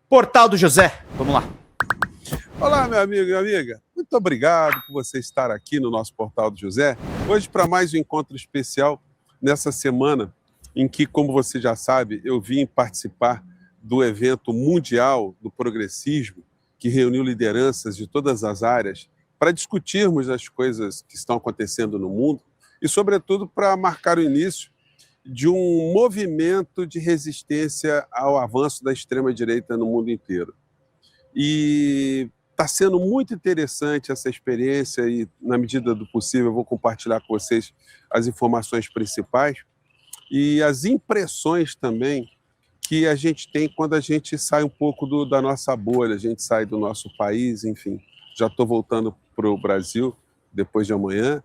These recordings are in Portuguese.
Portal do José. Vamos lá. Olá, meu amigo e amiga. Muito obrigado por você estar aqui no nosso Portal do José. Hoje, para mais um encontro especial nessa semana em que, como você já sabe, eu vim participar do evento mundial do progressismo, que reuniu lideranças de todas as áreas para discutirmos as coisas que estão acontecendo no mundo e, sobretudo, para marcar o início de um movimento de resistência ao avanço da extrema-direita no mundo inteiro. E está sendo muito interessante essa experiência e, na medida do possível, eu vou compartilhar com vocês as informações principais e as impressões também que a gente tem quando a gente sai um pouco da nossa bolha, a gente sai do nosso país, enfim. Já estou voltando para o Brasil depois de amanhã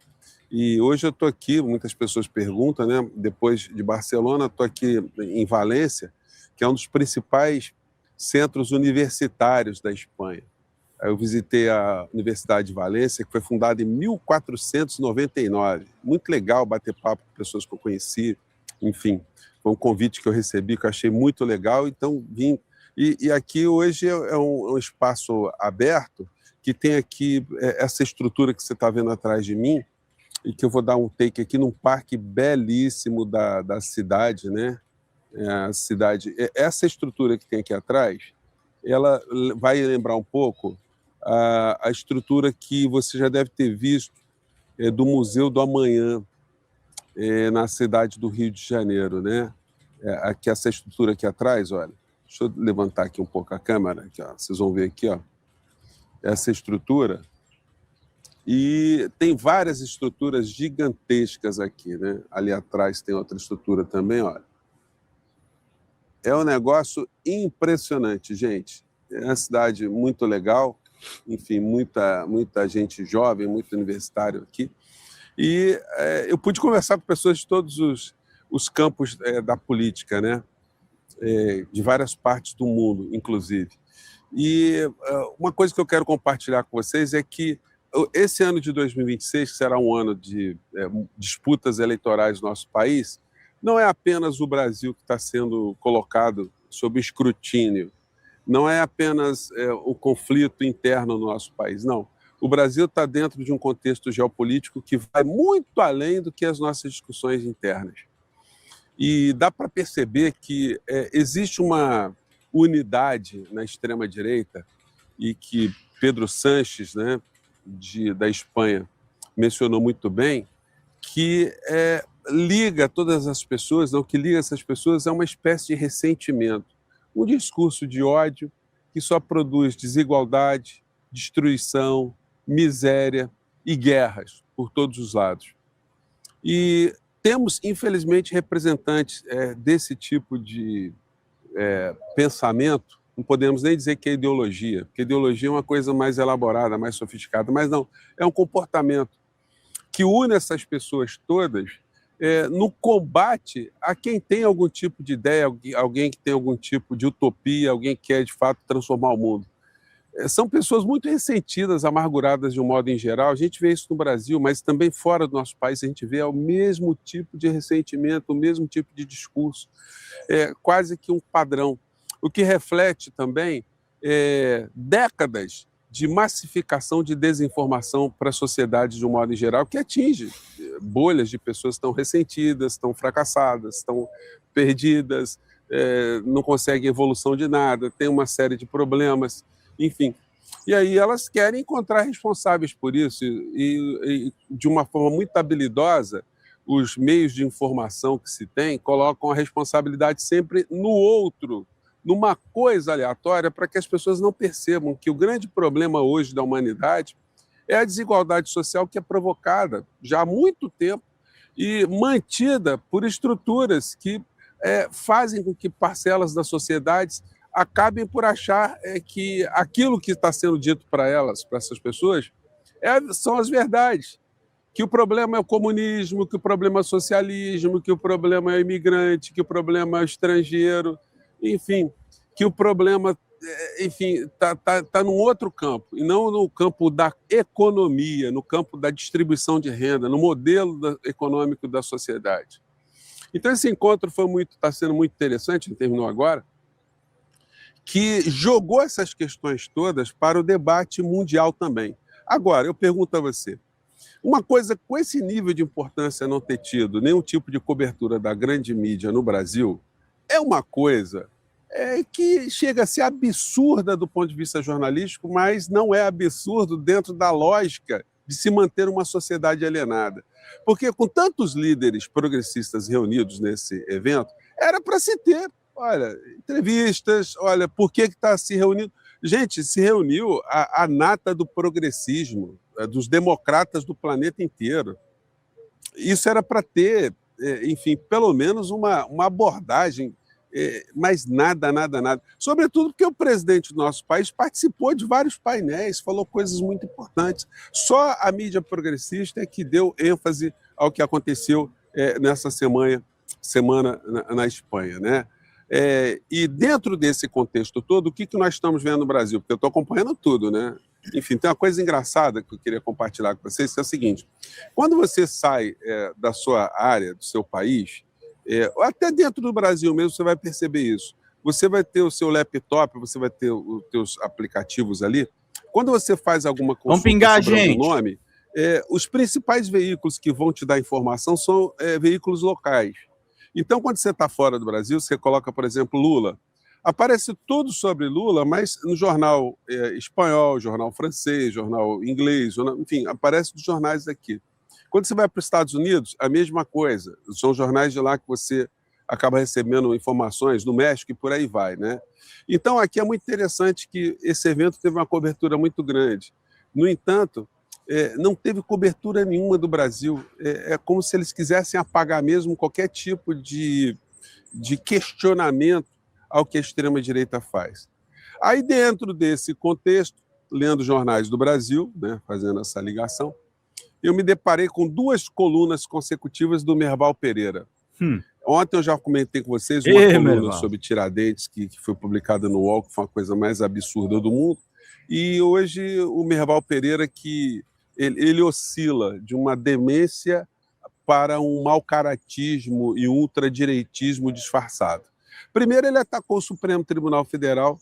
e hoje eu estou aqui, muitas pessoas perguntam, né? Depois de Barcelona, estou aqui em Valência, que é um dos principais centros universitários da Espanha. Eu visitei a Universidade de Valência, que foi fundada em 1499. Muito legal bater papo com pessoas que eu conheci, enfim. Foi um convite que eu recebi, que eu achei muito legal, então vim. E aqui hoje é um espaço aberto, que tem aqui essa estrutura que você está vendo atrás de mim, e que eu vou dar um take aqui num parque belíssimo da cidade, né? A cidade, essa estrutura que tem aqui atrás, ela vai lembrar um pouco a estrutura que você já deve ter visto do Museu do Amanhã, na cidade do Rio de Janeiro, né? Aqui, essa estrutura aqui atrás, olha, deixa eu levantar aqui um pouco a câmera, aqui, ó, vocês vão ver aqui, ó, essa estrutura. E tem várias estruturas gigantescas aqui, né? Ali atrás tem outra estrutura também, olha. É um negócio impressionante, gente. É uma cidade muito legal, enfim, muita gente jovem, muito universitário aqui. E eu pude conversar com pessoas de todos os campos da política, né? De várias partes do mundo, inclusive. E uma coisa que eu quero compartilhar com vocês é que esse ano de 2026, que será um ano de disputas eleitorais no nosso país, não é apenas o Brasil que está sendo colocado sob escrutínio, não é apenas o conflito interno no nosso país, não. O Brasil está dentro de um contexto geopolítico que vai muito além do que as nossas discussões internas. E dá para perceber que existe uma unidade na extrema-direita e que Pedro Sánchez, né, da Espanha, mencionou muito bem, que liga todas as pessoas, não, que liga essas pessoas é uma espécie de ressentimento, um discurso de ódio que só produz desigualdade, destruição, miséria e guerras por todos os lados. E temos, infelizmente, representantes desse tipo de pensamento. Não podemos nem dizer que é ideologia, porque ideologia é uma coisa mais elaborada, mais sofisticada, mas não, é um comportamento que une essas pessoas todas no combate a quem tem algum tipo de ideia, alguém que tem algum tipo de utopia, alguém que quer, de fato, transformar o mundo. São pessoas muito ressentidas, amarguradas de um modo em geral. A gente vê isso no Brasil, mas também fora do nosso país a gente vê o mesmo tipo de ressentimento, o mesmo tipo de discurso, quase que um padrão. O que reflete também décadas de massificação de desinformação para a sociedade de um modo em geral, que atinge bolhas de pessoas que estão ressentidas, estão fracassadas, estão perdidas, não conseguem evolução de nada, tem uma série de problemas, enfim. E aí elas querem encontrar responsáveis por isso e de uma forma muito habilidosa, os meios de informação que se tem colocam a responsabilidade sempre no outro, numa coisa aleatória, para que as pessoas não percebam que o grande problema hoje da humanidade é a desigualdade social que é provocada já há muito tempo e mantida por estruturas que fazem com que parcelas da sociedade acabem por achar que aquilo que está sendo dito para elas, para essas pessoas, são as verdades. Que o problema é o comunismo, que o problema é o socialismo, que o problema é o imigrante, que o problema é o estrangeiro, enfim, que o problema, enfim, tá num outro campo, e não no campo da economia, no campo da distribuição de renda, no modelo econômico da sociedade. Então esse encontro está sendo muito interessante, terminou agora, que jogou essas questões todas para o debate mundial também. Agora, eu pergunto a você, uma coisa com esse nível de importância não ter tido nenhum tipo de cobertura da grande mídia no Brasil é uma coisa que chega a ser absurda do ponto de vista jornalístico, mas não é absurdo dentro da lógica de se manter uma sociedade alienada. Porque com tantos líderes progressistas reunidos nesse evento, era para se ter, olha, entrevistas, olha, por que está se reunindo? Gente, se reuniu a nata do progressismo, dos democratas do planeta inteiro. Isso era para ter, enfim, pelo menos uma abordagem, mas nada, nada, nada. Sobretudo porque o presidente do nosso país participou de vários painéis, falou coisas muito importantes. Só a mídia progressista é que deu ênfase ao que aconteceu nessa semana na Espanha, né? E dentro desse contexto todo, o que nós estamos vendo no Brasil? Porque eu estou acompanhando tudo, né? Enfim, tem uma coisa engraçada que eu queria compartilhar com vocês, que é o seguinte: quando você sai da sua área, do seu país, até dentro do Brasil mesmo, você vai perceber isso. Você vai ter o seu laptop, você vai ter os seus aplicativos ali. Quando você faz alguma consulta sobre algum nome, os principais veículos que vão te dar informação são veículos locais. Então, quando você está fora do Brasil, você coloca, por exemplo, Lula. Aparece tudo sobre Lula, mas no jornal espanhol, jornal francês, jornal inglês, enfim, aparece nos jornais daqui. Quando você vai para os Estados Unidos, a mesma coisa. São jornais de lá que você acaba recebendo informações, no México e por aí vai, né? Então, aqui é muito interessante que esse evento teve uma cobertura muito grande. No entanto, não teve cobertura nenhuma do Brasil. É como se eles quisessem apagar mesmo qualquer tipo de questionamento ao que a extrema-direita faz. Aí, dentro desse contexto, lendo jornais do Brasil, né, fazendo essa ligação, eu me deparei com 2 colunas consecutivas do Merval Pereira. Ontem eu já comentei com vocês uma coluna sobre Tiradentes, que foi publicada no UOL, que foi uma coisa mais absurda do mundo. E hoje o Merval Pereira, que ele oscila de uma demência para um mau-caratismo e um ultradireitismo disfarçado. Primeiro, ele atacou o Supremo Tribunal Federal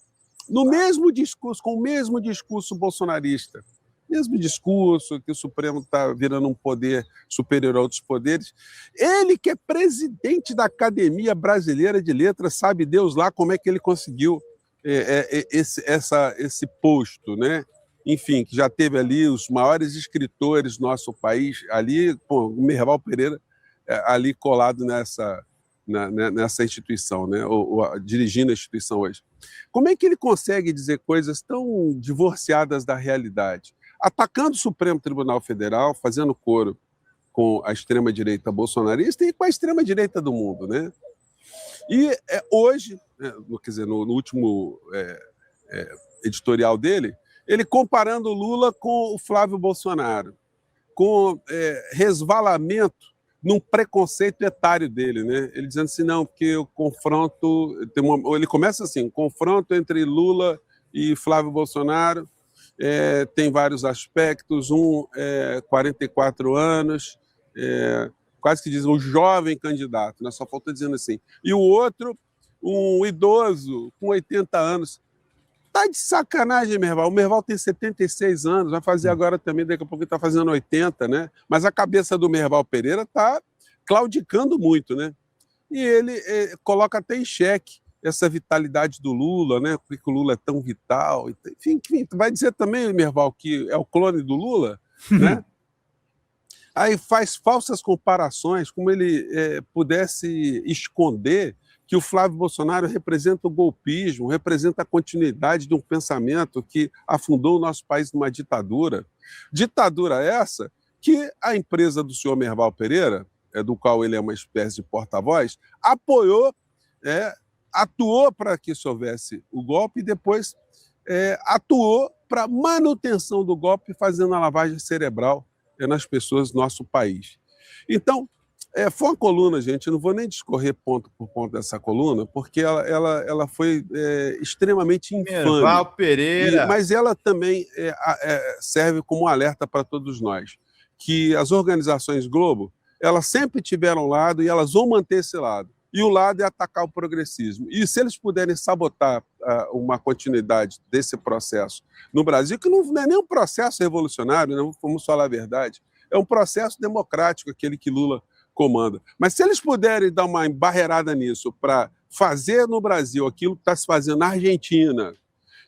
no mesmo discurso, com o mesmo discurso bolsonarista. Mesmo discurso, que o Supremo está virando um poder superior a outros poderes. Ele, que é presidente da Academia Brasileira de Letras, sabe Deus lá como é que ele conseguiu esse posto, né? Enfim, que já teve ali os maiores escritores do nosso país, ali, o Merval Pereira, ali colado nessa instituição, né? ou dirigindo a instituição hoje. Como é que ele consegue dizer coisas tão divorciadas da realidade? Atacando o Supremo Tribunal Federal, fazendo coro com a extrema-direita bolsonarista e com a extrema-direita do mundo, né? E hoje, quer dizer, no último editorial dele, ele comparando o Lula com o Flávio Bolsonaro, com resvalamento num preconceito etário dele, né? Ele dizendo assim, não, porque o confronto... ele começa assim, confronto entre Lula e Flávio Bolsonaro, tem vários aspectos, 44 anos, quase que diz um jovem candidato, né? Só falta dizendo assim. E o outro, um idoso com 80 anos. Tá de sacanagem, Merval. O Merval tem 76 anos, vai fazer agora também, daqui a pouco ele está fazendo 80, né? Mas a cabeça do Merval Pereira está claudicando muito, né? E ele coloca até em xeque essa vitalidade do Lula, né? Porque o Lula é tão vital. Enfim, vai dizer também, Merval, que é o clone do Lula, né? Aí faz falsas comparações, como ele pudesse esconder que o Flávio Bolsonaro representa o golpismo, representa a continuidade de um pensamento que afundou o nosso país numa ditadura. Ditadura essa que a empresa do senhor Merval Pereira, do qual ele é uma espécie de porta-voz, apoiou, atuou para que se houvesse o golpe e depois atuou para manutenção do golpe, fazendo a lavagem cerebral nas pessoas do nosso país. Então, foi uma coluna, gente, eu não vou nem discorrer ponto por ponto dessa coluna, porque ela foi extremamente infame. Merval Pereira. Mas ela também serve como um alerta para todos nós, que as organizações Globo, elas sempre tiveram lado e elas vão manter esse lado. E o lado é atacar o progressismo. E se eles puderem sabotar uma continuidade desse processo no Brasil, que não é nem um processo revolucionário, né? Vamos falar a verdade, é um processo democrático, aquele que Lula comanda. Mas se eles puderem dar uma embarreirada nisso para fazer no Brasil aquilo que está se fazendo na Argentina,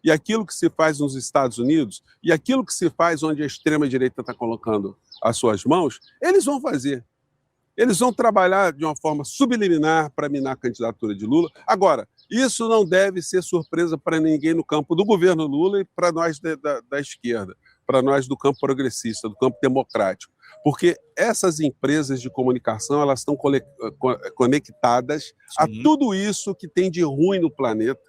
e aquilo que se faz nos Estados Unidos, e aquilo que se faz onde a extrema-direita está colocando as suas mãos, eles vão fazer. Eles vão trabalhar de uma forma subliminar para minar a candidatura de Lula. Agora, isso não deve ser surpresa para ninguém no campo do governo Lula e para nós da esquerda, para nós do campo progressista, do campo democrático. Porque essas empresas de comunicação, elas estão conectadas a tudo isso que tem de ruim no planeta.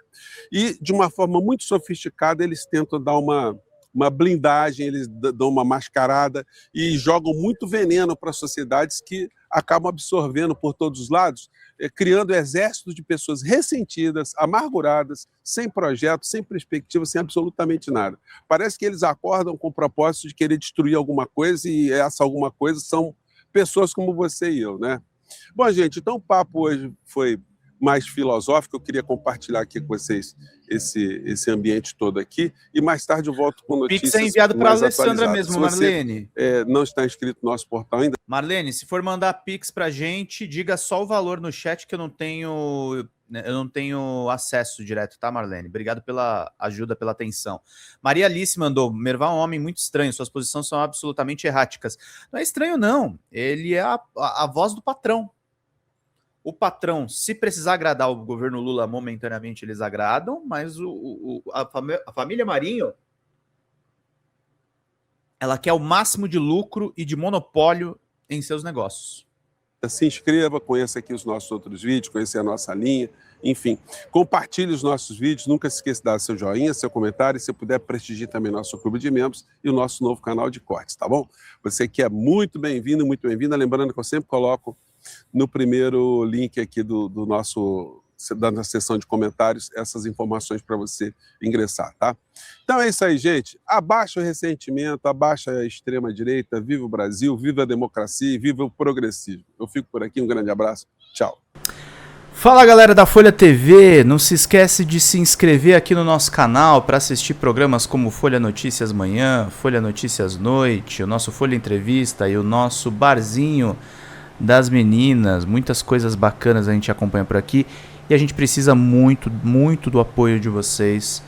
E, de uma forma muito sofisticada, eles tentam dar uma blindagem, eles dão uma mascarada e jogam muito veneno para sociedades que acabam absorvendo por todos os lados, criando exércitos de pessoas ressentidas, amarguradas, sem projeto, sem perspectiva, sem absolutamente nada. Parece que eles acordam com o propósito de querer destruir alguma coisa e essa alguma coisa são pessoas como você e eu, né? Bom, gente, então o papo hoje foi mais filosófico, eu queria compartilhar aqui com vocês esse ambiente todo aqui, e mais tarde eu volto com notícias Pix é enviado para a Alessandra atualizadas. mesmo, Marlene. Não está inscrito no nosso portal ainda. Marlene, se for mandar Pix pra gente, diga só o valor no chat que eu não tenho acesso direto, tá, Marlene? Obrigado pela ajuda, pela atenção. Maria Alice mandou: Merval é um homem muito estranho, suas posições são absolutamente erráticas. Não é estranho, não. Ele é a voz do patrão. O patrão, se precisar agradar o governo Lula momentaneamente, eles agradam, mas a família Marinho, ela quer o máximo de lucro e de monopólio em seus negócios. Se inscreva, conheça aqui os nossos outros vídeos, conheça a nossa linha, enfim. Compartilhe os nossos vídeos, nunca se esqueça de dar seu joinha, seu comentário, e se puder, prestigie também nosso clube de membros e o nosso novo canal de cortes, tá bom? Você que é muito bem-vindo, muito bem-vinda, lembrando que eu sempre coloco no primeiro link aqui da nossa seção de comentários essas informações para você ingressar, tá? Então é isso aí, gente. Abaixa o ressentimento, abaixa a extrema-direita, viva o Brasil, viva a democracia e viva o progressismo. Eu fico por aqui, um grande abraço, tchau. Fala, galera da Folha TV, não se esquece de se inscrever aqui no nosso canal para assistir programas como Folha Notícias Manhã, Folha Notícias Noite, o nosso Folha Entrevista e o nosso Barzinho das Meninas. Muitas coisas bacanas a gente acompanha por aqui e a gente precisa muito, muito do apoio de vocês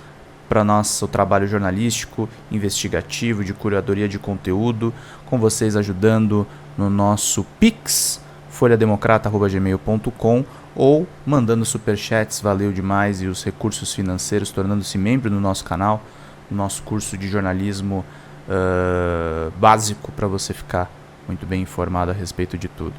para nosso trabalho jornalístico, investigativo, de curadoria de conteúdo, com vocês ajudando no nosso Pix, folhademocrata@gmail.com, ou mandando superchats, valeu demais, e os recursos financeiros, tornando-se membro do nosso canal, no nosso curso de jornalismo básico, para você ficar muito bem informado a respeito de tudo.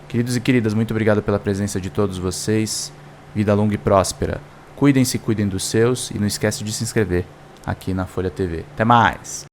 Queridos e queridas, muito obrigado pela presença de todos vocês. Vida longa e próspera. Cuidem-se, cuidem dos seus, e não esquece de se inscrever aqui na Folha TV. Até mais!